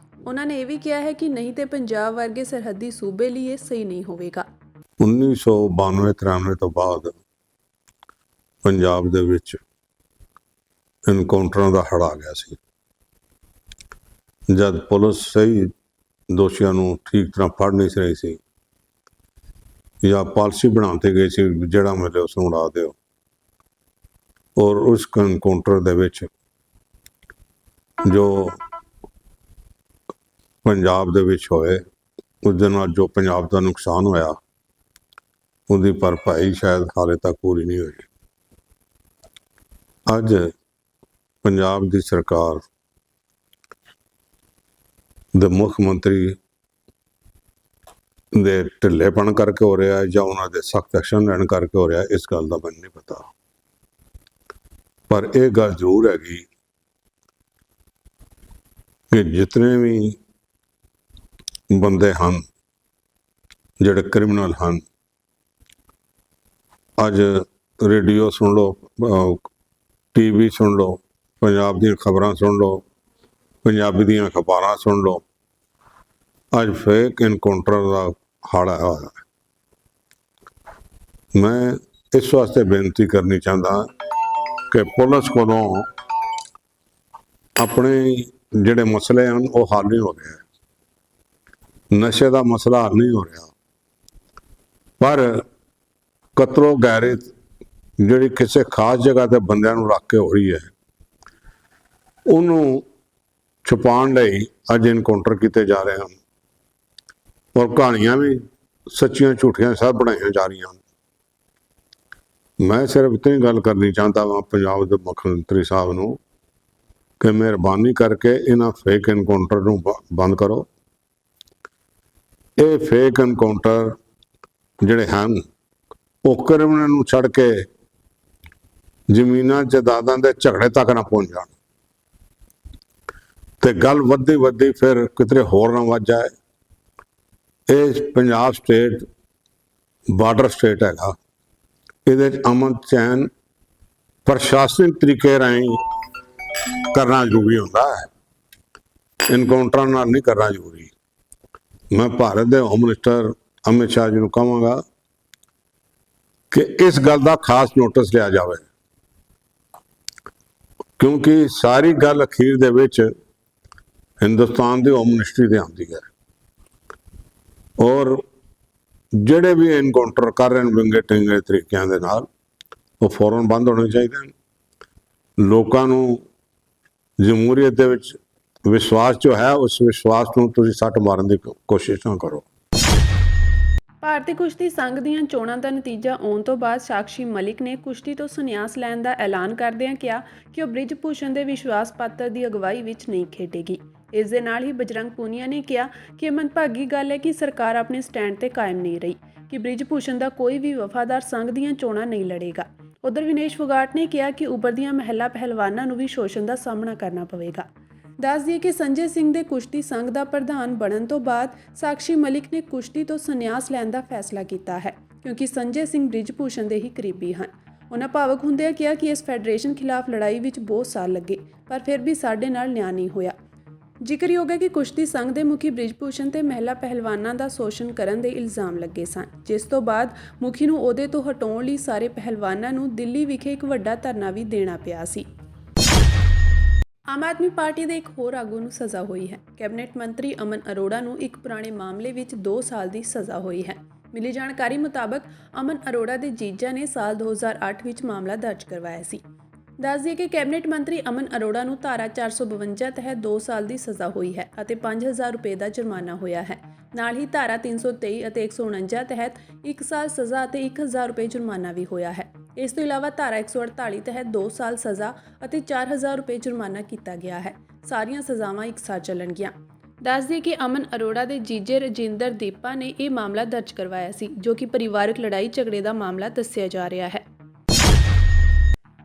ਉਨ੍ਹਾਂ ਨੇ ਇਹ ਵੀ ਕਿਹਾ ਹੈ ਕਿ ਨਹੀਂ ਤੇ ਪੰਜਾਬ ਵਰਗੇ ਸਰਹੱਦੀ ਸੂਬੇ ਲਈ ਇਹ ਸਹੀ ਨਹੀਂ ਹੋਵੇਗਾ। 1992-93 ਤੋਂ ਬਾਅਦ ਪੰਜਾਬ ਦੇ ਵਿੱਚ ਐਨਕਾਊਂਟਰਾਂ ਦਾ ਹੜ ਆ ਗਿਆ ਸੀ। ਜਦ ਪੁਲਿਸ ਸਹੀ ਦੋਸ਼ੀਆਂ ਨੂੰ ਠੀਕ ਤਰ੍ਹਾਂ ਫੜ ਨਹੀਂ ਸੀ ਰਹੀ ਸੀ ਜਾਂ ਪਾਲਿਸੀ ਬਣਾਉਂਦੇ ਗਏ ਸੀ ਜਿਹੜਾ ਮਿਲੇ ਉਸ ਨੂੰ ਉਡਾ ਦਿਓ। ਔਰ ਉਸ ਐਨਕਾਊਂਟਰ ਦੇ ਵਿੱਚ ਜੋ ਪੰਜਾਬ ਦੇ ਵਿੱਚ ਹੋਏ ਉਸ ਦੇ ਨਾਲ ਜੋ ਪੰਜਾਬ ਦਾ ਨੁਕਸਾਨ ਹੋਇਆ ਉਹਦੀ ਭਰਪਾਈ ਸ਼ਾਇਦ ਹਾਲੇ ਤੱਕ ਪੂਰੀ ਨਹੀਂ ਹੋਈ। ਅੱਜ ਪੰਜਾਬ ਦੀ ਸਰਕਾਰ ਦੇ ਮੁੱਖ ਮੰਤਰੀ ਦੇ ਢਿੱਲੇਪਣ ਕਰਕੇ ਹੋ ਰਿਹਾ ਜਾਂ ਉਹਨਾਂ ਦੇ ਸਖਤ ਐਕਸ਼ਨ ਲੈਣ ਕਰਕੇ ਹੋ ਰਿਹਾ ਇਸ ਗੱਲ ਦਾ ਮੈਨੂੰ ਨਹੀਂ ਪਤਾ। ਪਰ ਇਹ ਗੱਲ ਜ਼ਰੂਰ ਹੈਗੀ ਕਿ ਜਿਤਨੇ ਵੀ ਬੰਦੇ ਹਨ ਜਿਹੜੇ ਕ੍ਰਿਮੀਨਲ ਹਨ, ਅੱਜ ਰੇਡੀਓ ਸੁਣ ਲਓ, ਟੀਵੀ ਸੁਣ ਲਓ, ਪੰਜਾਬ ਦੀਆਂ ਖਬਰਾਂ ਸੁਣ ਲਓ, ਪੰਜਾਬੀ ਦੀਆਂ ਅਖਬਾਰਾਂ ਸੁਣ ਲਓ, ਅੱਜ ਫੇਕ ਐਨਕਾਊਂਟਰ ਦਾ ਹੜ ਆਇਆ ਹੋਇਆ। ਮੈਂ ਇਸ ਵਾਸਤੇ ਬੇਨਤੀ ਕਰਨੀ ਚਾਹੁੰਦਾ ਕਿ ਪੁਲਿਸ ਕੋਲੋਂ ਆਪਣੇ ਜਿਹੜੇ ਮਸਲੇ ਹਨ ਉਹ ਹੱਲ ਨਹੀਂ ਹੋ ਰਹੇ। ਨਸ਼ੇ ਦਾ ਮਸਲਾ ਹੱਲ ਨਹੀਂ ਹੋ ਰਿਹਾ, ਪਰ ਕਤਲੋ ਗੈਰਤ ਜਿਹੜੀ ਕਿਸੇ ਖਾਸ ਜਗ੍ਹਾ ਤੇ ਬੰਦਿਆਂ ਨੂੰ ਰੱਖ ਕੇ ਹੋ ਰਹੀ ਹੈ ਉਹਨੂੰ ਛੁਪਾਉਣ ਲਈ ਅੱਜ ਐਨਕਾਊਂਟਰ ਕੀਤੇ ਜਾ ਰਹੇ ਹਨ। ਔਰ ਕਹਾਣੀਆਂ ਵੀ ਸੱਚੀਆਂ ਝੂਠੀਆਂ ਸਭ ਬਣਾਈਆਂ ਜਾ ਰਹੀਆਂ ਹਨ। ਮੈਂ ਸਿਰਫ ਇਤਨੀ ਗੱਲ ਕਰਨੀ ਚਾਹੁੰਦਾ ਹਾਂ ਪੰਜਾਬ ਦੇ ਮੁੱਖ ਮੰਤਰੀ ਸਾਹਿਬ ਨੂੰ ਕਿ ਮਿਹਰਬਾਨੀ ਕਰਕੇ ਇਹਨਾਂ ਫੇਕ ਐਨਕਾਊਂਟਰ ਨੂੰ ਬੰਦ ਕਰੋ। ਇਹ ਫੇਕ ਐਨਕਾਊਂਟਰ ਜਿਹੜੇ ਹਨ ਉਹ ਕ੍ਰਿਮੀਨਲ ਨੂੰ ਛੱਡ ਕੇ ਜ਼ਮੀਨਾਂ ਜਾਇਦਾਦਾਂ ਦੇ ਝਗੜੇ ਤੱਕ ਨਾ ਪਹੁੰਚ ਜਾਣ ਤੇ ਗੱਲ ਵੱਧਦੀ ਫਿਰ ਕਿਤੇ ਹੋਰ ਨਾ ਵੱਧ ਜਾਏ। ਇਹ ਪੰਜਾਬ ਸਟੇਟ ਬਾਰਡਰ ਸਟੇਟ ਹੈਗਾ, ਇਹਦੇ 'ਚ ਅਮਨ ਚੈਨ ਪ੍ਰਸ਼ਾਸਨਿਕ ਤਰੀਕੇ ਰਾਹੀਂ ਕਰਨਾ ਜ਼ਰੂਰੀ ਹੁੰਦਾ ਹੈ, ਇਨਕਾਊਂਟਰਾਂ ਨਾਲ ਨਹੀਂ ਕਰਨਾ ਜ਼ਰੂਰੀ। ਮੈਂ ਭਾਰਤ ਦੇ ਹੋਮ ਮਿਨਿਸਟਰ ਅਮਿਤ ਸ਼ਾਹ ਜੀ ਨੂੰ ਕਹਾਂਗਾ ਕਿ ਇਸ ਗੱਲ ਦਾ ਖਾਸ ਨੋਟਿਸ ਲਿਆ ਜਾਵੇ, ਕਿਉਂਕਿ ਸਾਰੀ ਗੱਲ ਅਖੀਰ ਦੇ ਵਿੱਚ ਹਿੰਦੁਸਤਾਨ ਦੀ ਹੋਮ ਮਿਨਿਸਟਰੀ ਤੇ ਆਉਂਦੀ ਹੈ। ਔਰ ਜਿਹੜੇ ਵੀ ਐਨਕਾਊਂਟਰ ਕਰ ਰਹੇ ਨੇ ਵਿੰਗੇ ਟਿੰਗੇ ਤਰੀਕਿਆਂ ਦੇ ਨਾਲ, ਉਹ ਫੌਰਨ ਬੰਦ ਹੋਣੇ ਚਾਹੀਦੇ ਹਨ। ਲੋਕਾਂ ਨੂੰ ਜਮਹੂਰੀਅਤ ਦੇ ਵਿੱਚ ਵਿਸ਼ਵਾਸ ਜੋ ਹੈ, ਉਸ ਵਿਸ਼ਵਾਸ ਨੂੰ ਤੁਸੀਂ ਸੱਟ ਮਾਰਨ ਦੀ ਕੋਸ਼ਿਸ਼ ਨਾ ਕਰੋ। ਭਾਰਤੀ ਕੁਸ਼ਤੀ ਸੰਘ ਦੀਆਂ ਚੋਣਾਂ ਦਾ ਨਤੀਜਾ ਆਉਣ ਤੋਂ ਬਾਅਦ ਸਾਕਸ਼ੀ ਮਲਿਕ ਨੇ ਕੁਸ਼ਤੀ ਤੋਂ ਸੰਨਿਆਸ ਲੈਣ ਦਾ ਐਲਾਨ ਕਰਦਿਆਂ ਕਿਹਾ ਕਿ ਉਹ ਬ੍ਰਿਜ ਭੂਸ਼ਣ ਦੇ ਵਿਸ਼ਵਾਸ ਪਾਤਰ ਦੀ ਅਗਵਾਈ ਵਿੱਚ ਨਹੀਂ ਖੇਡੇਗੀ। ਇਸ ਦੇ ਨਾਲ ਹੀ ਬਜਰੰਗ ਪੂਨੀਆ ਨੇ ਕਿਹਾ ਕਿ ਇਹ ਮੰਦਭਾਗੀ ਗੱਲ ਹੈ ਕਿ ਸਰਕਾਰ ਆਪਣੇ ਸਟੈਂਡ ਤੇ ਕਾਇਮ ਨਹੀਂ ਰਹੀ ਕਿ ਬ੍ਰਿਜ ਭੂਸ਼ਣ ਦਾ ਕੋਈ ਵੀ ਵਫਾਦਾਰ ਸੰਘ ਦੀਆਂ ਚੋਣਾਂ ਨਹੀਂ ਲੜੇਗਾ। ਉਧਰ ਵਿਨੇਸ਼ ਫੋਗਾਟ ਨੇ ਕਿਹਾ ਕਿ ਉਭਰਦੀਆਂ ਮਹਿਲਾ ਪਹਿਲਵਾਨਾਂ ਨੂੰ ਵੀ ਸ਼ੋਸ਼ਣ ਦਾ ਸਾਹਮਣਾ ਕਰਨਾ ਪਵੇਗਾ। ਦੱਸ ਦਈਏ ਕਿ ਸੰਜੇ ਸਿੰਘ ਦੇ ਕੁਸ਼ਤੀ ਸੰਘ ਦਾ ਪ੍ਰਧਾਨ ਬਣਨ ਤੋਂ ਬਾਅਦ ਸਾਕਸ਼ੀ ਮਲਿਕ ਨੇ ਕੁਸ਼ਤੀ ਤੋਂ ਸੰਨਿਆਸ ਲੈਣ ਦਾ ਫੈਸਲਾ ਕੀਤਾ ਹੈ, ਕਿਉਂਕਿ ਸੰਜੇ ਸਿੰਘ ਬ੍ਰਿਜ ਭੂਸ਼ਣ ਦੇ ਹੀ ਕਰੀਬੀ ਹਨ। ਉਹਨਾਂ ਭਾਵਕ ਹੁੰਦਿਆਂ ਕਿਹਾ ਕਿ ਇਸ ਫੈਡਰੇਸ਼ਨ ਖਿਲਾਫ ਲੜਾਈ ਵਿੱਚ ਬਹੁਤ ਸਾਲ ਲੱਗੇ, ਪਰ ਫਿਰ ਵੀ ਸਾਡੇ ਨਾਲ ਨਿਆਂ ਨਹੀਂ ਹੋਇਆ। ਜ਼ਿਕਰਯੋਗ ਹੈ ਕਿ ਕੁਸ਼ਤੀ ਸੰਘ ਦੇ ਮੁਖੀ ਬ੍ਰਿਜ ਭੂਸ਼ਣ ਤੇ ਮਹਿਲਾ ਪਹਿਲਵਾਨਾਂ ਦਾ ਸ਼ੋਸ਼ਣ ਕਰਨ ਦੇ ਇਲਜ਼ਾਮ ਲੱਗੇ ਸਨ, ਜਿਸ ਤੋਂ ਬਾਅਦ ਮੁਖੀ ਨੂੰ ਅਹੁਦੇ ਤੋਂ ਹਟਾਉਣ ਲਈ ਸਾਰੇ ਪਹਿਲਵਾਨਾਂ ਨੂੰ ਦਿੱਲੀ ਵਿਖੇ ਇੱਕ ਵੱਡਾ ਧਰਨਾ ਵੀ ਦੇਣਾ ਪਿਆ ਸੀ। ਆਮ ਆਦਮੀ ਪਾਰਟੀ ਦੇ ਇੱਕ ਹੋਰ ਆਗੂ ਨੂੰ ਸਜ਼ਾ ਹੋਈ ਹੈ। ਕੈਬਨਿਟ ਮੰਤਰੀ ਅਮਨ ਅਰੋੜਾ ਨੂੰ ਇੱਕ ਪੁਰਾਣੇ ਮਾਮਲੇ ਵਿੱਚ 2 ਸਾਲ ਦੀ ਸਜ਼ਾ ਹੋਈ ਹੈ। ਮਿਲੀ ਜਾਣਕਾਰੀ ਮੁਤਾਬਕ ਅਮਨ ਅਰੋੜਾ ਦੇ ਜੀਜਾ ਨੇ ਸਾਲ 2008 ਵਿੱਚ ਮਾਮਲਾ ਦਰਜ ਕਰਵਾਇਆ ਸੀ। ਦੱਸ ਦਈਏ ਕਿ ਕੈਬਨਿਟ ਮੰਤਰੀ ਅਮਨ ਅਰੋੜਾ ਨੂੰ ਧਾਰਾ 452 ਤਹਿਤ 2 ਸਾਲ ਦੀ ਸਜ਼ਾ ਹੋਈ ਹੈ ਅਤੇ 5000 ਰੁਪਏ ਦਾ ਜੁਰਮਾਨਾ ਹੋਇਆ ਹੈ। ਨਾਲ ਹੀ ਧਾਰਾ 323 ਅਤੇ 149 ਤਹਿਤ 1 ਸਾਲ ਸਜ਼ਾ ਅਤੇ 1000 ਰੁਪਏ ਜੁਰਮਾਨਾ ਵੀ ਹੋਇਆ ਹੈ। ਇਸ ਤੋਂ ਇਲਾਵਾ ਧਾਰਾ 148 ਤਹਿਤ 2 ਸਾਲ ਸਜ਼ਾ ਅਤੇ 4000 ਰੁਪਏ ਜੁਰਮਾਨਾ ਕੀਤਾ ਗਿਆ ਹੈ। ਸਾਰੀਆਂ ਸਜ਼ਾਵਾਂ ਇੱਕ ਸਾਥ ਚੱਲਣਗੀਆਂ। ਦੱਸ ਦਈਏ ਕਿ ਅਮਨ ਅਰੋੜਾ ਦੇ ਜੀਜੇ ਰਜਿੰਦਰ ਦੀਪਾ ਨੇ ਇਹ ਮਾਮਲਾ ਦਰਜ ਕਰਵਾਇਆ ਸੀ, ਜੋ ਕਿ ਪਰਿਵਾਰਕ ਲੜਾਈ ਝਗੜੇ ਦਾ ਮਾਮਲਾ ਦੱਸਿਆ ਜਾ ਰਿਹਾ ਹੈ।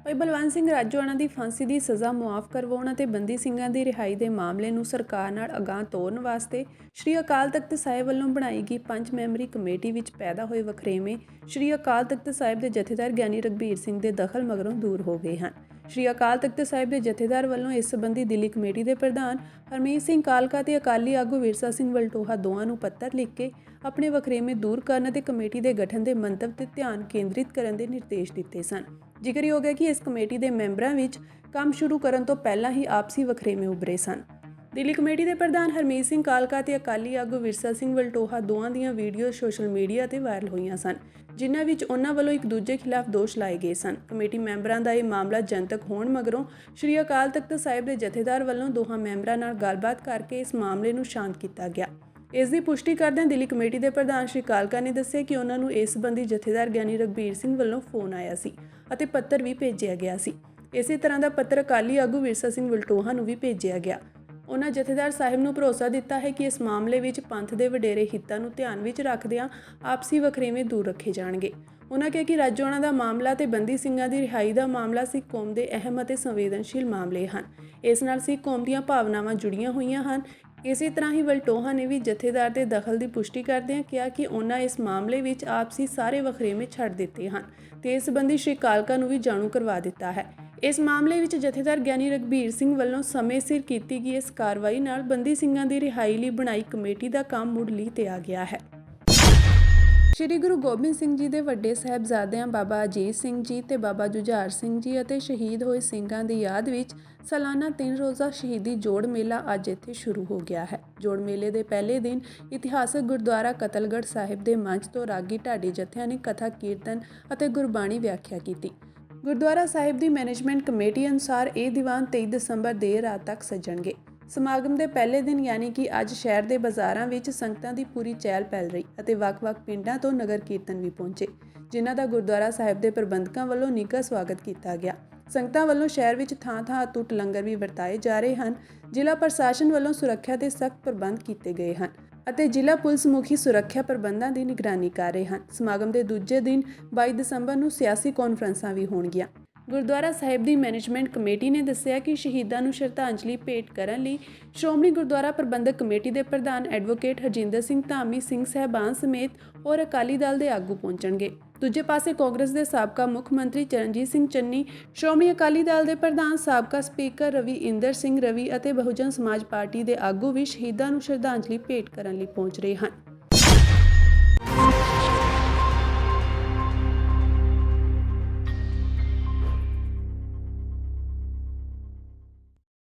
ਭਾਈ ਬਲਵੰਤ ਸਿੰਘ ਰਾਜੋਆਣਾ ਦੀ ਫਾਂਸੀ ਦੀ ਸਜ਼ਾ ਮੁਆਫ ਕਰਵਾਉਣ ਅਤੇ ਬੰਦੀ ਸਿੰਘਾਂ ਦੀ ਰਿਹਾਈ ਦੇ ਮਾਮਲੇ ਨੂੰ ਸਰਕਾਰ ਨਾਲ ਅਗਾਂਹ ਤੋਰਨ ਵਾਸਤੇ ਸ਼੍ਰੀ ਅਕਾਲ ਤਖਤ ਸਾਹਿਬ ਵੱਲੋਂ ਬਣਾਈ ਗਈ 5 ਮੈਂਬਰੀ ਕਮੇਟੀ ਵਿੱਚ ਪੈਦਾ ਹੋਏ ਵਖਰੇਵੇਂ ਸ਼੍ਰੀ ਅਕਾਲ ਤਖਤ ਸਾਹਿਬ ਦੇ ਜਥੇਦਾਰ ਗਿਆਨੀ ਰਘਬੀਰ ਸਿੰਘ ਦੇ ਦਖਲ ਮਗਰੋਂ ਦੂਰ ਹੋ ਗਏ ਹਨ। ਸ਼੍ਰੀ ਅਕਾਲ ਤਖਤ ਸਾਹਿਬ ਦੇ ਜਥੇਦਾਰ ਵੱਲੋਂ ਇਸ ਸੰਬੰਧੀ ਦਿੱਲੀ ਕਮੇਟੀ ਦੇ ਪ੍ਰਧਾਨ ਹਰਮੀਤ ਸਿੰਘ ਕਾਲਕਾ ਤੇ ਅਕਾਲੀ ਆਗੂ ਵਿਰਸਾ ਸਿੰਘ ਵਲਟੋਹਾ ਦੋਵਾਂ ਨੂੰ ਪੱਤਰ ਲਿਖ ਕੇ ਆਪਣੇ ਵਖਰੇਵੇਂ ਦੂਰ ਕਰਨ ਅਤੇ ਕਮੇਟੀ ਦੇ ਗਠਨ ਦੇ ਮੰਤਵ ਤੇ ਧਿਆਨ ਕੇਂਦਰਿਤ ਕਰਨ ਦੇ ਨਿਰਦੇਸ਼ ਦਿੱਤੇ ਸਨ। ਜ਼ਿਕਰਯੋਗ ਹੈ ਕਿ ਇਸ ਕਮੇਟੀ ਦੇ ਮੈਂਬਰਾਂ ਵਿੱਚ ਕੰਮ ਸ਼ੁਰੂ ਕਰਨ ਤੋਂ ਪਹਿਲਾਂ ਹੀ ਆਪਸੀ ਵਖਰੇਵੇਂ ਉਭਰੇ ਸਨ। ਦਿੱਲੀ ਕਮੇਟੀ ਦੇ ਪ੍ਰਧਾਨ ਹਰਮੀਤ ਸਿੰਘ ਕਾਲਕਾ ਤੇ ਅਕਾਲੀ ਆਗੂ ਵਿਰਸਾ ਸਿੰਘ ਵਲਟੋਹਾ ਦੋਵਾਂ ਦੀਆਂ ਵੀਡੀਓ ਸੋਸ਼ਲ ਮੀਡੀਆ ਤੇ ਵਾਇਰਲ ਹੋਈਆਂ ਸਨ, ਜਿਨ੍ਹਾਂ ਵਿੱਚ ਉਹਨਾਂ ਵੱਲੋਂ ਇੱਕ ਦੂਜੇ ਖਿਲਾਫ ਦੋਸ਼ ਲਾਏ ਗਏ ਸਨ। ਕਮੇਟੀ ਮੈਂਬਰਾਂ ਦਾ ਇਹ ਮਾਮਲਾ ਜਨਤਕ ਹੋਣ ਮਗਰੋਂ ਸ਼੍ਰੀ ਅਕਾਲ ਤਖਤ ਸਾਹਿਬ ਦੇ ਜਥੇਦਾਰ ਵੱਲੋਂ ਦੋਹਾਂ ਮੈਂਬਰਾਂ ਨਾਲ ਗੱਲਬਾਤ ਕਰਕੇ ਇਸ ਮਾਮਲੇ ਨੂੰ ਸ਼ਾਂਤ ਕੀਤਾ ਗਿਆ। ਇਸ ਦੀ ਪੁਸ਼ਟੀ ਕਰਦਿਆਂ ਦਿੱਲੀ ਕਮੇਟੀ ਦੇ ਪ੍ਰਧਾਨ ਸ਼੍ਰੀ ਕਾਲਕਾ ਨੇ ਦੱਸਿਆ ਕਿ ਉਹਨਾਂ ਨੂੰ ਇਸ ਸੰਬੰਧੀ ਜਥੇਦਾਰ ਗਿਆਨੀ ਰਘਬੀਰ ਸਿੰਘ ਵੱਲੋਂ ਫੋਨ ਆਇਆ ਸੀ ਅਤੇ ਪੱਤਰ ਵੀ ਭੇਜਿਆ ਗਿਆ ਸੀ। ਇਸੇ ਤਰ੍ਹਾਂ ਦਾ ਪੱਤਰ ਅਕਾਲੀ ਆਗੂ ਵਿਰਸਾ ਸਿੰਘ ਵਲਟੋਹਾ ਨੂੰ ਵੀ ਭੇਜਿਆ ਗਿਆ। ਉਹਨਾਂ ਜਥੇਦਾਰ ਸਾਹਿਬ ਨੂੰ ਭਰੋਸਾ ਦਿੱਤਾ ਹੈ ਕਿ ਇਸ ਮਾਮਲੇ ਵਿੱਚ ਪੰਥ ਦੇ ਵਡੇਰੇ ਹਿੱਤਾਂ ਨੂੰ ਧਿਆਨ ਵਿੱਚ ਰੱਖਦਿਆਂ ਆਪਸੀ ਵਖਰੇਵੇਂ ਦੂਰ ਰੱਖੇ ਜਾਣਗੇ। ਉਹਨਾਂ ਕਿਹਾ ਕਿ ਰਾਜੋਆਣਾ ਦਾ ਮਾਮਲਾ ਤੇ ਬੰਦੀ ਸਿੰਘਾਂ ਦੀ ਰਿਹਾਈ ਦਾ ਮਾਮਲਾ ਸਿੱਖ ਕੌਮ ਦੇ ਅਹਿਮ ਅਤੇ ਸੰਵੇਦਨਸ਼ੀਲ ਮਾਮਲੇ ਹਨ। ਇਸ ਨਾਲ ਸਿੱਖ ਕੌਮ ਦੀਆਂ ਭਾਵਨਾਵਾਂ ਜੁੜੀਆਂ ਹੋਈਆਂ ਹਨ। ਇਸੇ ਤਰ੍ਹਾਂ ਹੀ ਵਲਟੋਹਾ ਨੇ ਵੀ ਜਥੇਦਾਰ ਦੇ ਦਖਲ ਦੀ ਪੁਸ਼ਟੀ ਕਰਦਿਆਂ ਕਿਹਾ ਕਿ ਉਹਨਾਂ ਇਸ ਮਾਮਲੇ ਵਿੱਚ ਆਪਸੀ ਸਾਰੇ ਵਖਰੇਵੇਂ ਛੱਡ ਦਿੱਤੇ ਹਨ ਤੇ ਇਸ ਸੰਬੰਧੀ ਸ਼੍ਰੀ ਕਾਲਕਾ ਨੂੰ ਵੀ ਜਾਣੂ ਕਰਵਾ ਦਿੱਤਾ ਹੈ। ਇਸ ਮਾਮਲੇ ਵਿੱਚ ਜਥੇਦਾਰ ਗਿਆਨੀ ਰਘਬੀਰ ਸਿੰਘ ਵੱਲੋਂ ਸਮੇਂ ਸਿਰ ਕੀਤੀ ਗਈ ਇਸ ਕਾਰਵਾਈ ਨਾਲ ਬੰਦੀ ਸਿੰਘਾਂ ਦੀ ਰਿਹਾਈ ਲਈ ਬਣਾਈ ਕਮੇਟੀ ਦਾ ਕੰਮ ਮੁੜ ਲਈ ਤੇ ਆ ਗਿਆ ਹੈ। ਸ਼੍ਰੀ ਗੁਰੂ ਗੋਬਿੰਦ ਸਿੰਘ ਜੀ ਦੇ ਵੱਡੇ ਸਾਹਿਬਜ਼ਾਦਿਆਂ ਬਾਬਾ ਅਜੀਤ ਸਿੰਘ ਜੀ ਤੇ ਬਾਬਾ ਜੁਝਾਰ ਸਿੰਘ ਜੀ ਅਤੇ ਸ਼ਹੀਦ ਹੋਏ ਸਿੰਘਾਂ ਦੀ ਯਾਦ ਵਿੱਚ ਸਾਲਾਨਾ 3 ਰੋਜ਼ਾ ਸ਼ਹੀਦੀ ਜੋੜ ਮੇਲਾ ਅੱਜ ਇੱਥੇ ਸ਼ੁਰੂ ਹੋ ਗਿਆ ਹੈ। ਜੋੜ ਮੇਲੇ ਦੇ ਪਹਿਲੇ ਦਿਨ ਇਤਿਹਾਸਕ ਗੁਰਦੁਆਰਾ ਕਤਲਗੜ੍ਹ ਸਾਹਿਬ ਦੇ ਮੰਚ ਤੋਂ ਰਾਗੀ ਢਾਡੀ ਜਥਿਆਂ ਨੇ ਕਥਾ ਕੀਰਤਨ ਅਤੇ ਗੁਰਬਾਣੀ ਵਿਆਖਿਆ ਕੀਤੀ। ਗੁਰਦੁਆਰਾ ਸਾਹਿਬ ਦੀ ਮੈਨੇਜਮੈਂਟ ਕਮੇਟੀ ਅਨੁਸਾਰ ਇਹ ਦੀਵਾਨ 23 ਦਸੰਬਰ ਦੇਰ ਰਾਤ ਤੱਕ ਸਜਣਗੇ। ਸਮਾਗਮ ਦੇ ਪਹਿਲੇ ਦਿਨ ਯਾਨੀ ਕਿ ਅੱਜ ਸ਼ਹਿਰ ਦੇ ਬਾਜ਼ਾਰਾਂ ਵਿੱਚ ਸੰਗਤਾਂ ਦੀ ਪੂਰੀ ਚਹਿਲ ਪਹਿਲ ਰਹੀ ਅਤੇ ਵੱਖ-ਵੱਖ ਪਿੰਡਾਂ ਤੋਂ ਨਗਰ ਕੀਰਤਨ ਵੀ ਪਹੁੰਚੇ, ਜਿਨ੍ਹਾਂ ਦਾ ਗੁਰਦੁਆਰਾ ਸਾਹਿਬ ਦੇ ਪ੍ਰਬੰਧਕਾਂ ਵੱਲੋਂ ਨਿੱਘਾ ਸਵਾਗਤ ਕੀਤਾ ਗਿਆ। ਸੰਗਤਾਂ ਵੱਲੋਂ ਸ਼ਹਿਰ ਵਿੱਚ ਥਾਂ-ਥਾਂ ਅਟੁੱਟ ਲੰਗਰ ਵੀ ਵਰਤਾਏ ਜਾ ਰਹੇ ਹਨ। ਜ਼ਿਲ੍ਹਾ ਪ੍ਰਸ਼ਾਸਨ ਵੱਲੋਂ ਸੁਰੱਖਿਆ ਦੇ ਸਖਤ ਪ੍ਰਬੰਧ ਕੀਤੇ ਗਏ ਹਨ ਅਤੇ ਜ਼ਿਲ੍ਹਾ ਪੁਲਿਸ ਮੁਖੀ ਸੁਰੱਖਿਆ ਪ੍ਰਬੰਧਾਂ ਦੀ ਨਿਗਰਾਨੀ ਕਰ ਰਹੇ ਹਨ। ਸਮਾਗਮ ਦੇ ਦੂਜੇ ਦਿਨ 22 ਦਸੰਬਰ ਨੂੰ ਸਿਆਸੀ ਕਾਨਫਰੰਸਾਂ ਵੀ ਹੋਣਗੀਆਂ। ਗੁਰਦੁਆਰਾ ਸਾਹਿਬ ਦੀ ਮੈਨੇਜਮੈਂਟ ਕਮੇਟੀ ਨੇ ਦੱਸਿਆ ਕਿ ਸ਼ਹੀਦਾਂ ਨੂੰ ਸ਼ਰਧਾਂਜਲੀ ਭੇਟ ਕਰਨ ਲਈ ਸ਼੍ਰੋਮਣੀ ਗੁਰਦੁਆਰਾ ਪ੍ਰਬੰਧਕ ਕਮੇਟੀ ਦੇ ਪ੍ਰਧਾਨ ਐਡਵੋਕੇਟ ਹਰਜਿੰਦਰ ਸਿੰਘ ਧਾਮੀ ਸਿੰਘ ਸਾਹਿਬਾਨ ਸਮੇਤ ਹੋਰ ਅਕਾਲੀ ਦਲ ਦੇ ਆਗੂ ਪਹੁੰਚਣਗੇ। ਦੂਜੇ ਪਾਸੇ ਕਾਂਗਰਸ ਦੇ ਸਾਬਕਾ ਮੁੱਖ ਮੰਤਰੀ ਚਰਨਜੀਤ ਸਿੰਘ ਚੰਨੀ, ਸ਼੍ਰੋਮਣੀ ਅਕਾਲੀ ਦਲ ਦੇ ਪ੍ਰਧਾਨ ਸਾਬਕਾ ਸਪੀਕਰ ਰਵਿੰਦਰ ਸਿੰਘ ਰਵੀ ਅਤੇ ਬਹੁਜਨ ਸਮਾਜ ਪਾਰਟੀ ਦੇ ਆਗੂ ਵੀ ਸ਼ਹੀਦਾਂ ਨੂੰ ਸ਼ਰਧਾਂਜਲੀ ਭੇਟ ਕਰਨ ਲਈ ਪਹੁੰਚ ਰਹੇ ਹਨ।